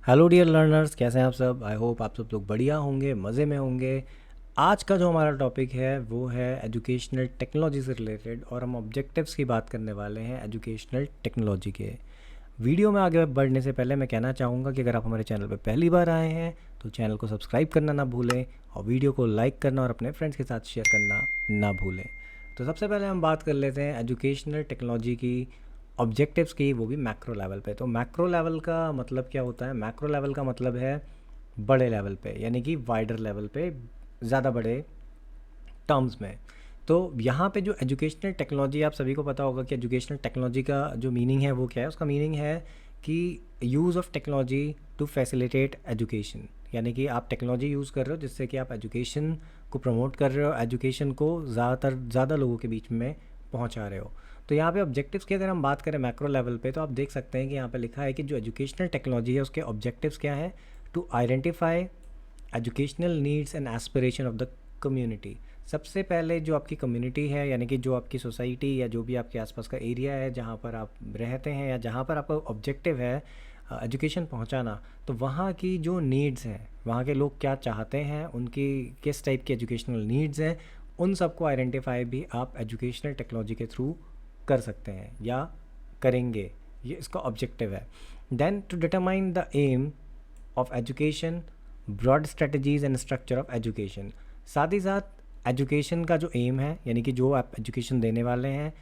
Hello dear learners, कैसे हैं आप सब। आई होप आप सब लोग बढ़िया होंगे, मज़े में होंगे। आज का जो हमारा टॉपिक है वो है एजुकेशनल टेक्नोलॉजी से रिलेटेड, और हम ऑब्जेक्टिव्स की बात करने वाले हैं एजुकेशनल टेक्नोलॉजी के। वीडियो में आगे बढ़ने से पहले मैं कहना चाहूँगा कि अगर आप हमारे चैनल पर पहली बार आए हैं तो चैनल को सब्सक्राइब करना ना भूलें, और वीडियो को लाइक करना और अपने फ्रेंड्स के साथ शेयर करना ना भूलें। तो सबसे पहले हम बात कर लेते हैं एजुकेशनल टेक्नोलॉजी की ऑब्जेक्टिव्स की, वो भी मैक्रो लेवल पे। तो मैक्रो लेवल का मतलब क्या होता है? मैक्रो लेवल का मतलब है बड़े लेवल पे, यानी कि वाइडर लेवल पे, ज़्यादा बड़े टर्म्स में। तो यहाँ पे जो एजुकेशनल टेक्नोलॉजी, आप सभी को पता होगा कि एजुकेशनल टेक्नोलॉजी का जो मीनिंग है वो क्या है। उसका मीनिंग है कि use of technology to facilitate education, यानी कि आप टेक्नोलॉजी यूज़ कर रहे हो जिससे कि आप एजुकेशन को प्रमोट कर रहे हो, एजुकेशन को ज़्यादा लोगों के बीच में पहुँचा रहे हो। तो यहाँ पे ऑब्जेक्टिव्स की अगर हम बात करें मैक्रो लेवल पे, तो आप देख सकते हैं कि यहाँ पे लिखा है कि जो एजुकेशनल टेक्नोलॉजी है उसके ऑब्जेक्टिव्स क्या है। To identify educational needs and aspiration of the community. सबसे पहले जो आपकी कम्युनिटी है, यानी कि जो आपकी सोसाइटी या जो भी आपके आसपास का एरिया है जहाँ पर आप रहते हैं या जहाँ पर आपका ऑब्जेक्टिव है एजुकेशन पहुँचाना, तो वहाँ की जो नीड्स हैं, वहाँ के लोग क्या चाहते हैं, उनकी किस टाइप की एजुकेशनल नीड्स हैं, उन सबको आइडेंटिफाई भी आप एजुकेशनल टेक्नोलॉजी के थ्रू कर सकते हैं या करेंगे। ये इसका ऑब्जेक्टिव है। Then to determine the aim of education, broad strategies and structure of education. साथ ही साथ एजुकेशन का जो एम है, यानी कि जो आप एजुकेशन देने वाले हैं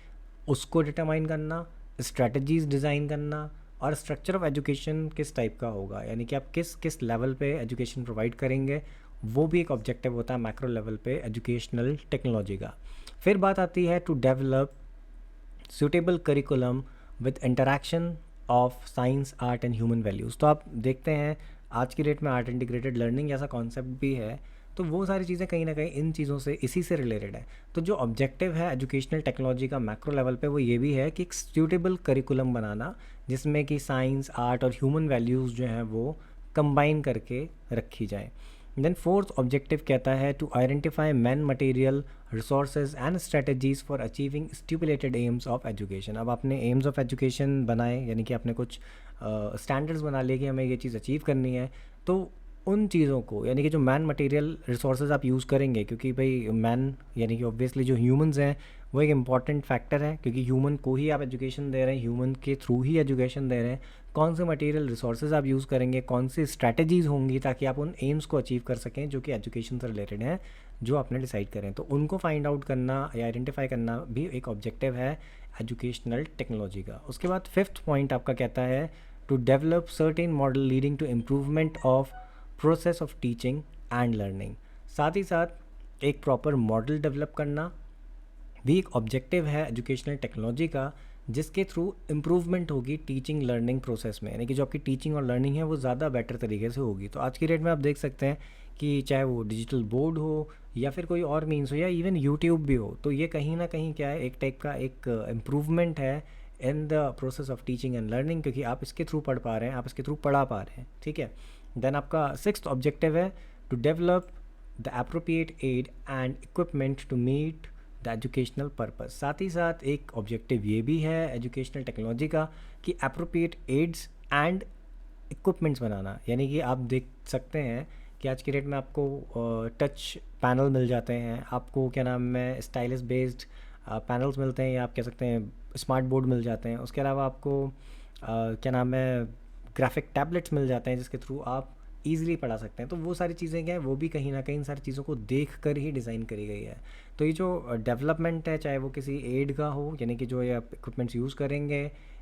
उसको डिटरमाइन करना, स्ट्रेटजीज डिज़ाइन करना, और स्ट्रक्चर ऑफ एजुकेशन किस टाइप का होगा, यानी कि आप किस किस लेवल पे एजुकेशन प्रोवाइड करेंगे, वो भी एक ऑब्जेक्टिव होता है मैक्रो लेवल पे एजुकेशनल टेक्नोलॉजी का। फिर बात आती है to develop suitable curriculum with interaction of science, art and human values। तो आप देखते हैं आज की डेट में आर्ट इंटीग्रेटेड लर्निंग जैसा कॉन्सेप्ट भी है, तो वो सारी चीज़ें कहीं ना कहीं इन चीज़ों से, इसी से रिलेटेड है। तो जो ऑब्जेक्टिव है एजुकेशनल टेक्नोलॉजी का मैक्रो लेवल पे, वो ये भी है कि एक सूटेबल करिकुलम बनाना जिसमें कि साइंस, आर्ट और ह्यूमन वैल्यूज़ जो हैं वो कंबाइन करके रखी जाए। देन फोर्थ ऑब्जेक्टिव कहता है to identify man, material, resources and strategies for achieving stipulated aims of education. अब आपने एम्स ऑफ एजुकेशन बनाए, यानी कि आपने कुछ स्टैंडर्ड्स बना लिए कि हमें ये चीज़ अचीव करनी है। तो उन चीज़ों को, यानी कि जो मैन, मटेरियल, रिसोर्सेज आप यूज़ करेंगे, क्योंकि भाई मैन यानी कि ऑब्वियसली जो ह्यूमंस हैं वो एक इम्पॉर्टेंट फैक्टर है, क्योंकि ह्यूमन को ही आप एजुकेशन दे रहे हैं, ह्यूमन के थ्रू ही एजुकेशन दे रहे हैं। कौन से मटेरियल, रिसोर्सेज आप यूज़ करेंगे, कौन सी स्ट्रैटेजीज़ होंगी ताकि आप उन एम्स को अचीव कर सकें जो कि एजुकेशन से रिलेटेड हैं, जो आपने डिसाइड करें, तो उनको फाइंड आउट करना या आइडेंटिफाई करना भी एक ऑब्जेक्टिव है एजुकेशनल टेक्नोलॉजी का। उसके बाद फिफ्थ पॉइंट आपका कहता है to develop certain model leading to improvement of process of teaching and learning. साथ ही साथ एक प्रॉपर मॉडल डेवलप करना भी एक ऑब्जेक्टिव है एजुकेशनल टेक्नोलॉजी का, जिसके थ्रू इम्प्रूवमेंट होगी टीचिंग लर्निंग प्रोसेस में, यानी कि जो आपकी टीचिंग और लर्निंग है वो ज़्यादा बेटर तरीके से होगी। तो आज की डेट में आप देख सकते हैं कि चाहे वो डिजिटल बोर्ड हो या फिर कोई और मीन्स हो या इवन यूट्यूब भी हो, तो ये कहीं ना कहीं क्या है, एक टाइप का एक इम्प्रूवमेंट है in the process of teaching and learning, क्योंकि आप इसके थ्रू पढ़ पा रहे हैं, आप इसके थ्रू पढ़ा पा रहे हैं। ठीक है। देन आपका सिक्स्थ ऑब्जेक्टिव है to develop the appropriate aid and equipment to meet the educational purpose. साथ ही साथ एक ऑब्जेक्टिव ये भी है एजुकेशनल टेक्नोलॉजी का कि एप्रोप्रिएट एड्स एंड इक्विपमेंट्स बनाना, यानी कि आप देख सकते हैं कि आज की डेट में आपको टच पैनल मिल जाते हैं, आपको क्या नाम है स्टाइलस बेस्ड पैनल्स मिलते हैं, या आप कह सकते हैं स्मार्ट बोर्ड मिल जाते हैं। उसके अलावा आपको क्या नाम है ग्राफिक टैबलेट्स मिल जाते हैं जिसके थ्रू आप ईज़िली पढ़ा सकते हैं। तो वो सारी चीज़ें क्या है, वो भी कहीं ना कहीं इन सारी चीज़ों को देख कर ही डिज़ाइन करी गई है। तो ये जो डेवलपमेंट है, चाहे वो किसी एड का हो, यानी कि जो ये आप इक्विपमेंट्स यूज़ करेंगे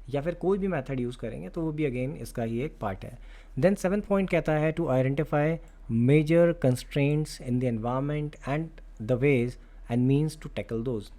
या फिर कोई भी मेथड यूज़ करेंगे, तो वो भी अगेन इसका ही एक पार्ट है। देन सेवन्थ पॉइंट कहता है to identify major constraints in the environment and the ways and means to tackle those.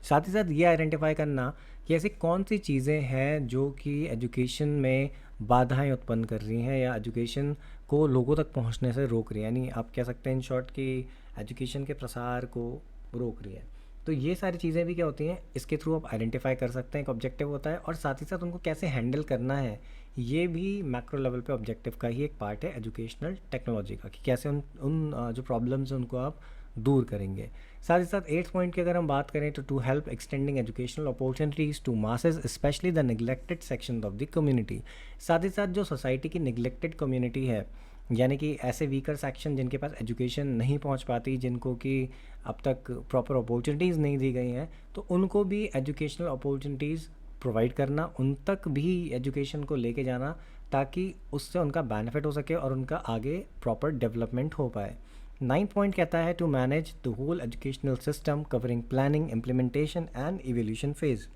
साथ ही साथ ये आइडेंटिफाई करना कि ऐसी कौन सी चीज़ें हैं जो कि एजुकेशन में बाधाएं उत्पन्न कर रही हैं या एजुकेशन को लोगों तक पहुंचने से रोक रही है, यानी आप कह सकते हैं इन शॉर्ट कि एजुकेशन के प्रसार को रोक रही है। तो ये सारी चीज़ें भी क्या होती हैं, इसके थ्रू आप आइडेंटिफाई कर सकते हैं, एक ऑब्जेक्टिव होता है। और साथ ही साथ उनको कैसे हैंडल करना है, ये भी मैक्रो लेवल पे ऑब्जेक्टिव का ही एक पार्ट है एजुकेशनल टेक्नोलॉजी का, कि कैसे उन जो प्रॉब्लम्स हैं उनको आप दूर करेंगे। साथ ही साथ 8th पॉइंट की अगर हम बात करें तो to help extending educational opportunities to masses specially the neglected section of the community. साथ ही साथ जो सोसाइटी की निगलेक्टेड कम्युनिटी है, यानी कि ऐसे वीकर सेक्शन जिनके पास एजुकेशन नहीं पहुंच पाती, जिनको कि अब तक प्रॉपर अपॉर्चुनिटीज़ नहीं दी गई हैं, तो उनको भी एजुकेशनल अपॉर्चुनिटीज़ प्रोवाइड करना, उन तक भी एजुकेशन को लेके जाना, ताकि उससे उनका बेनिफिट हो सके और उनका आगे प्रॉपर डेवलपमेंट हो पाए। 9th पॉइंट कहता है to manage the whole educational system covering planning, implementation and evolution phase.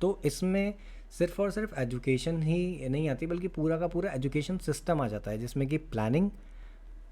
तो इसमें सिर्फ और सिर्फ एजुकेशन ही नहीं आती, बल्कि पूरा का पूरा एजुकेशन सिस्टम आ जाता है, जिसमें कि प्लानिंग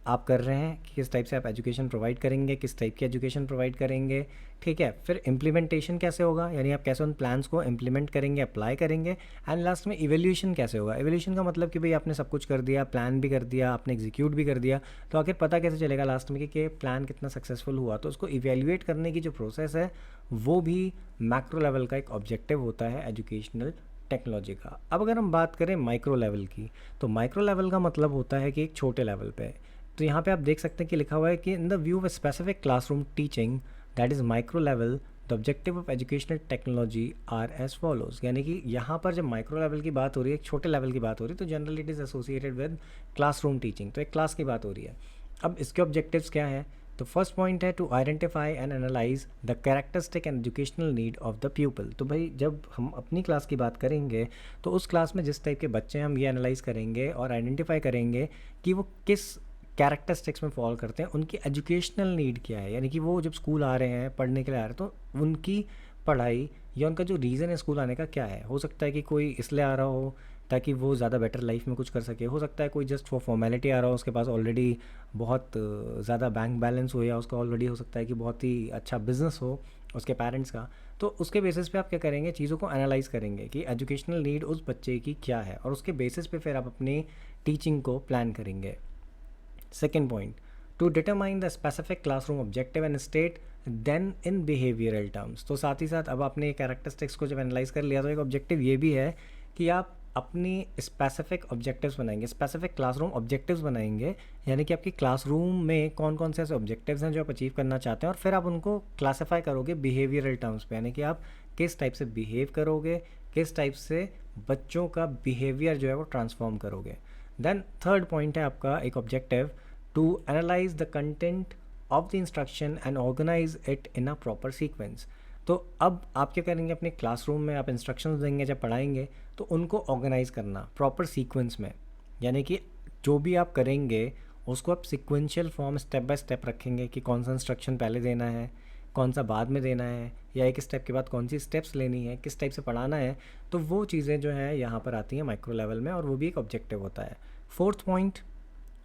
आप कर रहे हैं कि किस टाइप से आप एजुकेशन प्रोवाइड करेंगे, किस टाइप की एजुकेशन प्रोवाइड करेंगे, ठीक है। फिर इम्प्लीमेंटेशन कैसे होगा, यानी आप कैसे उन प्लान्स को इम्प्लीमेंट करेंगे, अप्लाई करेंगे। एंड लास्ट में इवोल्यूशन कैसे होगा। इवोल्यूशन का मतलब कि भाई आपने सब कुछ कर दिया, प्लान भी कर दिया, आपने एग्जीक्यूट भी कर दिया, तो आखिर पता कैसे चलेगा लास्ट में कि प्लान कितना सक्सेसफुल हुआ। तो उसको इवेल्यूएट करने की जो प्रोसेस है वो भी मैक्रो लेवल का एक ऑब्जेक्टिव होता है एजुकेशनल टेक्नोलॉजी का। अब अगर हम बात करें माइक्रो लेवल की, तो माइक्रो लेवल का मतलब होता है कि एक छोटे लेवल पे। तो यहाँ पे आप देख सकते हैं कि लिखा हुआ है कि in the view of specific classroom teaching that is micro level the objective of educational technology are as follows. यानी कि यहाँ पर जब माइक्रो लेवल की बात हो रही है, एक छोटे लेवल की बात हो रही है, तो generally it is associated with classroom teaching, तो एक क्लास की बात हो रही है। अब इसके ऑब्जेक्टिव्स क्या हैं, तो फर्स्ट पॉइंट है to identify and analyse the characteristic and educational need of the pupil. तो भाई जब हम अपनी क्लास की बात करेंगे तो उस क्लास में जिस टाइप के बच्चे हैं हम ये एनालाइज करेंगे और आइडेंटिफाई करेंगे कि वो किस कैरेक्टरिस्टिक्स में फॉल करते हैं, उनकी एजुकेशनल नीड क्या है। यानी कि वो जब स्कूल आ रहे हैं, पढ़ने के लिए आ रहे हैं, तो उनकी पढ़ाई या उनका जो रीज़न है स्कूल आने का क्या है। हो सकता है कि कोई इसलिए आ रहा हो ताकि वो ज़्यादा बेटर लाइफ में कुछ कर सके, हो सकता है कोई जस्ट फॉर फॉर्मेलिटी आ रहा हो, उसके पास ऑलरेडी बहुत ज़्यादा बैंक बैलेंस हो, या उसका ऑलरेडी हो सकता है कि बहुत ही अच्छा बिजनेस हो उसके पेरेंट्स का। तो उसके बेसिस पे आप क्या करेंगे, चीज़ों को एनालाइज करेंगे कि एजुकेशनल नीड उस बच्चे की क्या है, और उसके बेसिस पे फिर आप अपनी टीचिंग को प्लान करेंगे। Second point, to determine the specific classroom objective and state then in behavioral terms। तो साथ ही साथ अब आपने कैरेक्टरिस्टिक्स को जब एनालाइज कर लिया, तो एक ऑब्जेक्टिव ये भी है कि आप अपनी स्पेसिफिक ऑब्जेक्टिव्स बनाएंगे, स्पेसिफिक क्लासरूम ऑब्जेक्टिव्स बनाएंगे। यानी कि आपकी क्लासरूम में कौन कौन से ऐसे ऑब्जेक्टिव्स हैं जो आप अचीव करना चाहते हैं, और फिर आप उनको क्लासीफाई करोगे बिहेवियरल टर्म्स पे, यानी कि आप किस टाइप से बिहेव करोगे, किस टाइप से बच्चों का बिहेवियर जो है वो ट्रांसफॉर्म करोगे। देन थर्ड पॉइंट है आपका एक objective to analyze the content of the instruction and organize it in a proper sequence। तो अब आप क्या करेंगे, अपने क्लासरूम में आप इंस्ट्रक्शंस देंगे जब पढ़ाएंगे, तो उनको ऑर्गेनाइज करना प्रॉपर सीक्वेंस में। यानी कि जो भी आप करेंगे उसको आप sequential form step by step रखेंगे कि कौन सा इंस्ट्रक्शन पहले देना है, कौन सा बाद में देना है, या एक स्टेप के बाद कौन सी स्टेप्स लेनी है, किस टाइप से पढ़ाना है। तो वो चीज़ें जो हैं यहाँ पर आती हैं माइक्रो लेवल में, और वो भी एक ऑब्जेक्टिव होता है। Fourth point,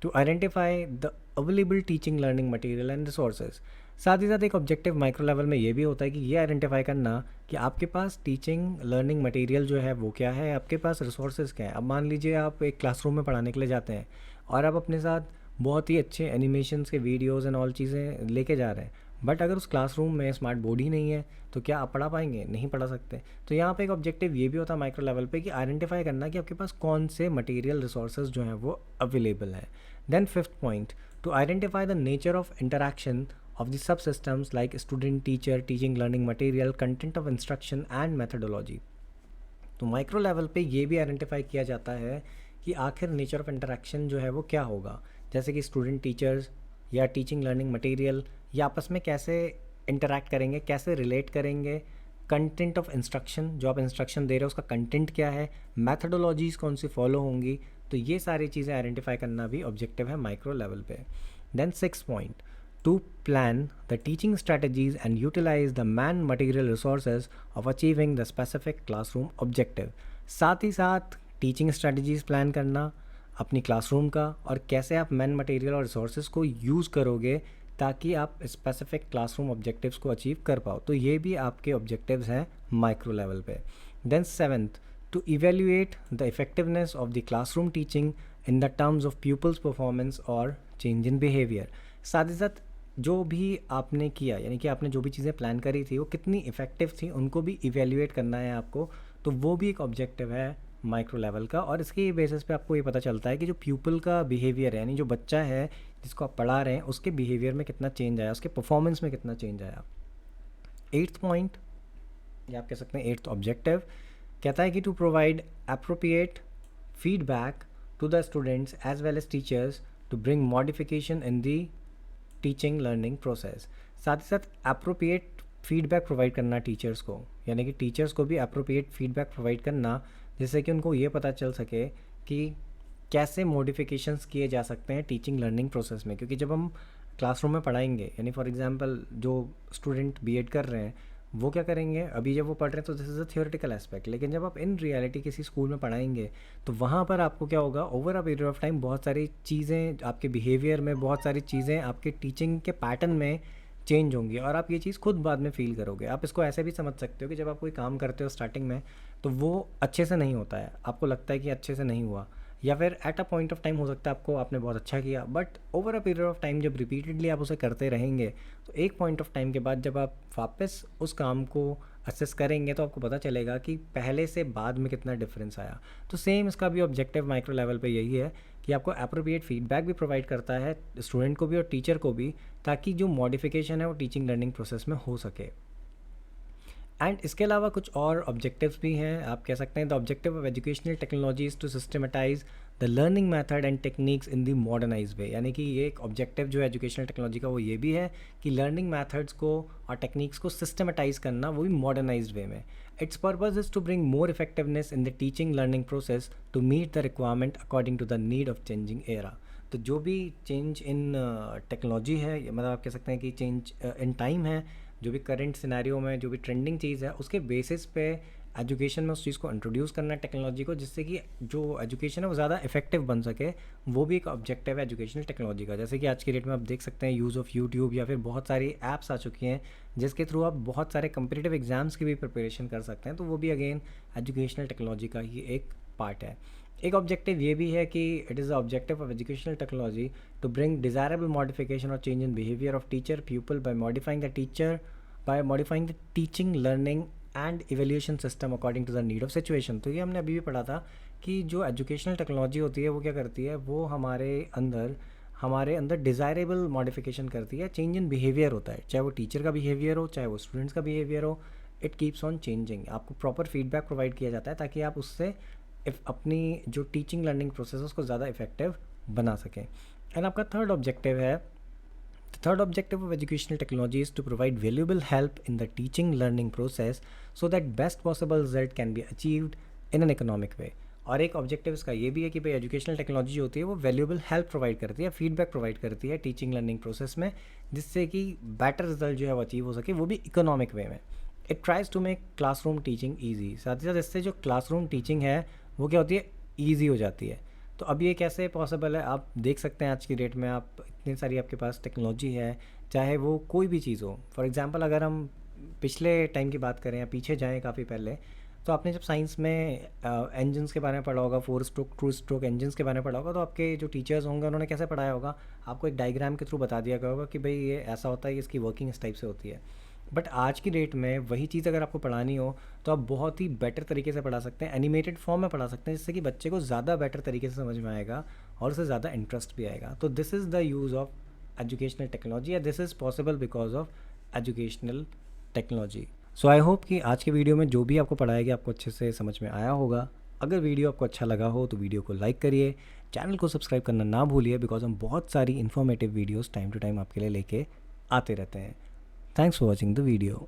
to identify the available teaching learning material and resources. साथ ही साथ एक ऑब्जेक्टिव माइक्रो लेवल में ये भी होता है कि ये आइडेंटिफाई करना कि आपके पास टीचिंग लर्निंग मटेरियल जो है वो क्या है, आपके पास रिसोर्सेज क्या है। अब मान लीजिए आप एक क्लासरूम में पढ़ाने के लिए जाते हैं और आप अपने साथ बहुत ही अच्छे एनिमेशंस के वीडियोज़ एंड ऑल चीज़ें लेके जा रहे हैं, बट अगर उस क्लासरूम में स्मार्ट बोर्ड ही नहीं है तो क्या आप पढ़ा पाएंगे, नहीं पढ़ा सकते। तो यहाँ पे एक ऑब्जेक्टिव ये भी होता है माइक्रो लेवल पे कि आइडेंटिफाई करना कि आपके पास कौन से मटेरियल रिसोर्सेज जो हैं वो अवेलेबल है। Then fifth point, to identify the nature of interaction of the sub systems like student teacher teaching learning material content of instruction and methodology. तो माइक्रो लेवल पे ये भी आइडेंटिफाई किया जाता है कि आखिर नेचर ऑफ इंटरैक्शन जो है वो क्या होगा, जैसे कि स्टूडेंट टीचर्स या टीचिंग लर्निंग मटेरियल ये आपस में कैसे इंटरैक्ट करेंगे, कैसे रिलेट करेंगे, कंटेंट ऑफ इंस्ट्रक्शन जो आप इंस्ट्रक्शन दे रहे हो उसका कंटेंट क्या है, मैथडोलॉजीज़ कौन सी फॉलो होंगी। तो ये सारी चीज़ें आइडेंटिफाई करना भी ऑब्जेक्टिव है माइक्रो लेवल पे। Then six point, to plan the teaching strategies and utilise the man material resources of achieving the specific classroom objective. साथ ही साथ टीचिंग स्ट्रैटेजीज प्लान करना अपनी क्लासरूम का, और कैसे आप मैन मटेरियल और रिसोर्सेज को यूज़ करोगे ताकि आप स्पेसिफिक क्लासरूम ऑब्जेक्टिव्स को अचीव कर पाओ। तो ये भी आपके ऑब्जेक्टिव्स हैं माइक्रो लेवल पे। Then seventh, to evaluate the effectiveness of the classroom teaching in the terms of people's performance और चेंज इन बिहेवियर। साथ ही साथ जो भी आपने किया, यानी कि आपने जो भी चीज़ें प्लान करी थी वो कितनी इफ़ेक्टिव थी, उनको भी इवेल्युएट करना है आपको। तो वो भी एक ऑब्जेक्टिव है माइक्रो लेवल का, और इसके बेसिस पे आपको ये पता चलता है कि जो प्यूपल का बिहेवियर है, यानी जो बच्चा है जिसको आप पढ़ा रहे हैं उसके बिहेवियर में कितना चेंज आया, उसके परफॉर्मेंस में कितना चेंज आया। एट्थ पॉइंट या आप कह सकते हैं एट्थ ऑब्जेक्टिव कहता है कि to provide appropriate feedback to the students as well as teachers to bring modification in the teaching learning process. साथ ही साथ अप्रोप्रिएट फीडबैक प्रोवाइड करना टीचर्स को, यानी कि टीचर्स को भी अप्रोप्रिएट फीडबैक प्रोवाइड करना जिससे कि उनको ये पता चल सके कि कैसे मॉडिफिकेशंस किए जा सकते हैं टीचिंग लर्निंग प्रोसेस में। क्योंकि जब हम क्लासरूम में पढ़ाएंगे, यानी फॉर एग्जांपल जो स्टूडेंट बीएड कर रहे हैं वो क्या करेंगे, अभी जब वो पढ़ रहे हैं तो this is a theoretical aspect, लेकिन जब आप इन रियलिटी किसी स्कूल में पढ़ाएंगे तो वहाँ पर आपको क्या होगा, over a period of time बहुत सारी चीज़ें आपके बिहेवियर में, बहुत सारी चीज़ें आपके टीचिंग के पैटर्न में चेंज होंगी और आप ये चीज़ खुद बाद में फ़ील करोगे। आप इसको ऐसे भी समझ सकते हो कि जब आप कोई काम करते हो स्टार्टिंग में तो वो अच्छे से नहीं होता है, आपको लगता है कि अच्छे से नहीं हुआ, या फिर at a point of time हो सकता है आपको आपने बहुत अच्छा किया, but over a period of time जब रिपीटेडली आप उसे करते रहेंगे तो एक पॉइंट ऑफ टाइम के बाद जब आप वापस उस काम को असेस करेंगे तो आपको पता चलेगा कि पहले से बाद में कितना डिफरेंस आया। तो सेम इसका भी ऑब्जेक्टिव माइक्रो लेवल पे यही है कि आपको अप्रोप्रिएट फीडबैक भी प्रोवाइड करता है स्टूडेंट को भी और टीचर को भी, ताकि जो मॉडिफिकेशन है वो टीचिंग लर्निंग प्रोसेस में हो सके। एंड इसके अलावा कुछ और ऑब्जेक्टिव्स भी हैं, आप कह सकते हैं the objective of educational technologies to systematize the learning method and techniques in the modernize way. यानी कि ये एक ऑब्जेक्टिव जो है एजुकेशनल टेक्नोलॉजी का वो ये भी है कि लर्निंग मेथड्स को और टेक्निक्स को सिस्टमेटाइज करना, वो भी मॉडर्नाइज्ड वे में। Its purpose is to bring more effectiveness in the teaching learning process to meet the requirement according to the need of changing era. तो जो भी चेंज इन टेक्नोलॉजी है, मतलब आप कह सकते हैं कि चेंज इन टाइम है, जो भी करंट सिनेरियो में जो भी ट्रेंडिंग चीज़ है उसके बेसिस पे एजुकेशन में उस चीज़ को इंट्रोड्यूस करना है टेक्नोलॉजी को, जिससे कि जो एजुकेशन है वो ज़्यादा इफेक्टिव बन सके। वो भी एक ऑब्जेक्टिव है एजुकेशनल टेक्नोलॉजी का। जैसे कि आज की डेट में आप देख सकते हैं यूज़ ऑफ यूट्यूब या फिर बहुत सारी ऐप्स आ चुकी हैं जिसके थ्रू आप बहुत सारे कम्पिटिटिव एग्जाम्स की भी प्रिपरेशन कर सकते हैं, तो वो भी अगेन एजुकेशनल टेक्नोलॉजी का ही एक पार्ट है। एक ऑब्जेक्टिव ये भी है कि it is the objective of educational technology to bring desirable modification और change in behaviour of teacher people by modifying the teaching learning and evaluation system according to the need of situation. तो ये हमने अभी भी पढ़ा था कि जो एजुकेशनल टेक्नोलॉजी होती है वो क्या करती है, वो हमारे अंदर डिज़ायरेबल मॉडिफिकेशन करती है, चेंज इन बिहेवियर होता है, चाहे वो टीचर का बिहेवियर हो चाहे वो स्टूडेंट्स का बिहेवियर हो, इट कीप्स ऑन चेंजिंग। आपको प्रॉपर फीडबैक प्रोवाइड किया जाता है ताकि आप उससे अपनी जो टीचिंग लर्निंग प्रोसेस है उसको ज़्यादा इफेक्टिव बना सकें। एंड आपका थर्ड ऑब्जेक्टिव है, the third objective of educational technology is to provide valuable help in the teaching learning process so that best possible result can be achieved in an economic way। और एक objective इसका ये भी है कि भाई educational technology जो होती है वो वैल्यूएबल हेल्प प्रोवाइड करती है, फीडबैक प्रोवाइड करती है टीचिंग लर्निंग प्रोसेस में, जिससे कि बेटर रिजल्ट जो है वो अचीव हो सके, वो भी इकोनॉमिक वे में। It tries to make classroom teaching easy. साथ ही साथ इससे जो क्लासरूम टीचिंग है वो क्या होती है, ईजी हो जाती है। तो अब ये कैसे पॉसिबल है, आप देख सकते हैं आज की डेट में आप इतनी सारी आपके पास टेक्नोलॉजी है, चाहे वो कोई भी चीज़ हो। फॉर एग्जांपल अगर हम पिछले टाइम की बात करें या पीछे जाएं काफ़ी पहले, तो आपने जब साइंस में इंजन्स के बारे में पढ़ा होगा, 4 स्ट्रोक 2 स्ट्रोक इंजन्स के बारे में पढ़ा होगा, तो आपके जो टीचर्स होंगे उन्होंने कैसे पढ़ाया होगा, आपको एक डायग्राम के थ्रू बता दिया गया होगा कि भाई ये ऐसा होता है, इसकी वर्किंग इस टाइप से होती है। बट आज की डेट में वही चीज़ अगर आपको पढ़ानी हो तो आप बहुत ही बेटर तरीके से पढ़ा सकते हैं, एनिमेटेड फॉर्म में पढ़ा सकते हैं, जिससे कि बच्चे को ज़्यादा बेटर तरीके से समझ में आएगा और उसे ज़्यादा इंटरेस्ट भी आएगा। तो this is the use of educational technology, या this is possible because of educational technology. So I hope कि आज के वीडियो में जो भी आपको पढ़ाया गया आपको अच्छे से समझ में आया होगा। अगर वीडियो आपको अच्छा लगा हो तो वीडियो को लाइक करिए, चैनल को सब्सक्राइब करना ना भूलिए, बिकॉज हम बहुत सारी informative videos time to time आपके लिए लेके आते रहते हैं। Thanks for watching the video.